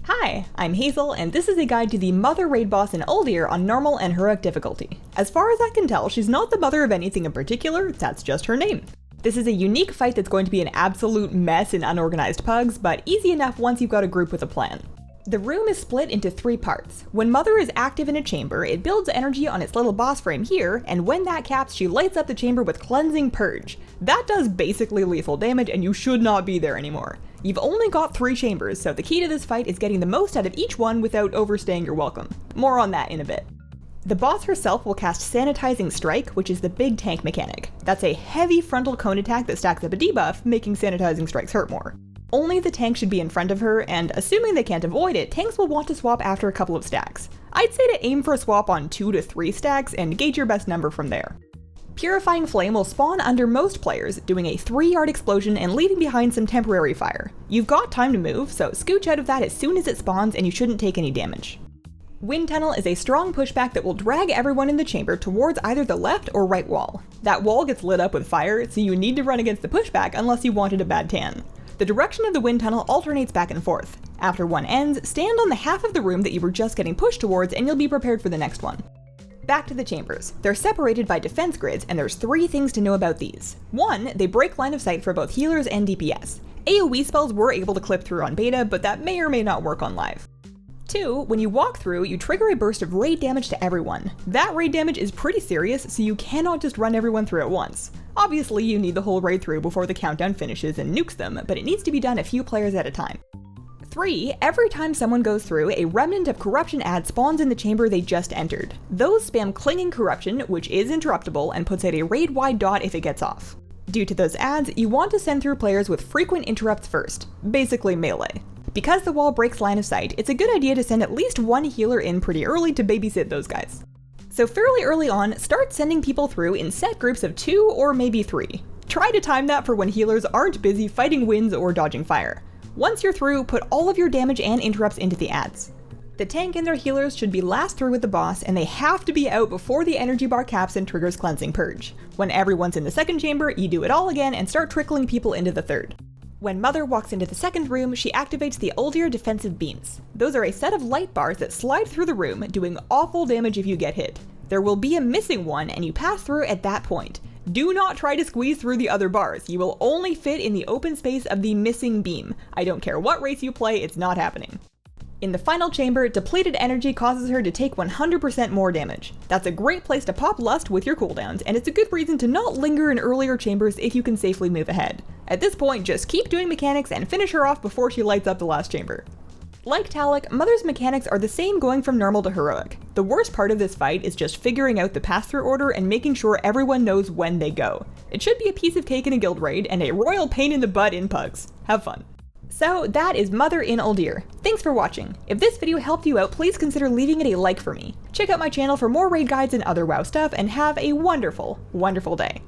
Hi, I'm Hazel, and this is a guide to the Mother raid boss in Uldir on normal and heroic difficulty. As far as I can tell, she's not the mother of anything in particular, that's just her name. This is a unique fight that's going to be an absolute mess in unorganized pugs, but easy enough once you've got a group with a plan. The room is split into 3 parts. When Mother is active in a chamber, it builds energy on its little boss frame here, and when that caps, she lights up the chamber with Cleansing Purge. That does basically lethal damage, and you should not be there anymore. You've only got 3 chambers, so the key to this fight is getting the most out of each one without overstaying your welcome. More on that in a bit. The boss herself will cast Sanitizing Strike, which is the big tank mechanic. That's a heavy frontal cone attack that stacks up a debuff, making Sanitizing Strikes hurt more. Only the tank should be in front of her, and assuming they can't avoid it, tanks will want to swap after a couple of stacks. I'd say to aim for a swap on 2 to 3 stacks and gauge your best number from there. Purifying Flame will spawn under most players, doing a 3-yard explosion and leaving behind some temporary fire. You've got time to move, so scooch out of that as soon as it spawns and you shouldn't take any damage. Wind Tunnel is a strong pushback that will drag everyone in the chamber towards either the left or right wall. That wall gets lit up with fire, so you need to run against the pushback unless you wanted a bad tan. The direction of the wind tunnel alternates back and forth. After one ends, stand on the half of the room that you were just getting pushed towards and you'll be prepared for the next one. Back to the chambers. They're separated by defense grids, and there's 3 things to know about these. 1, they break line of sight for both healers and DPS. AoE spells were able to clip through on beta, but that may or may not work on live. 2, when you walk through, you trigger a burst of raid damage to everyone. That raid damage is pretty serious, so you cannot just run everyone through at once. Obviously, you need the whole raid through before the countdown finishes and nukes them, but it needs to be done a few players at a time. 3, every time someone goes through, a remnant of corruption ad spawns in the chamber they just entered. Those spam Clinging Corruption, which is interruptible and puts out a raid-wide dot if it gets off. Due to those ads, you want to send through players with frequent interrupts first, basically melee. Because the wall breaks line of sight, it's a good idea to send at least 1 healer in pretty early to babysit those guys. So fairly early on, start sending people through in set groups of 2 or maybe 3. Try to time that for when healers aren't busy fighting winds or dodging fire. Once you're through, put all of your damage and interrupts into the ads. The tank and their healers should be last through with the boss, and they have to be out before the energy bar caps and triggers Cleansing Purge. When everyone's in the second chamber, you do it all again and start trickling people into the third. When Mother walks into the second room, she activates the Uldir defensive beams. Those are a set of light bars that slide through the room, doing awful damage if you get hit. There will be a missing one, and you pass through at that point. Do not try to squeeze through the other bars. You will only fit in the open space of the missing beam. I don't care what race you play, it's not happening. In the final chamber, depleted energy causes her to take 100% more damage. That's a great place to pop Lust with your cooldowns, and it's a good reason to not linger in earlier chambers if you can safely move ahead. At this point, just keep doing mechanics and finish her off before she lights up the last chamber. Like Talik, Mother's mechanics are the same going from normal to heroic. The worst part of this fight is just figuring out the pass-through order and making sure everyone knows when they go. It should be a piece of cake in a guild raid and a royal pain in the butt in pugs. Have fun. So that is Mother in Uldir. Thanks for watching. If this video helped you out, please consider leaving it a like for me. Check out my channel for more raid guides and other WoW stuff, and have a wonderful, wonderful day.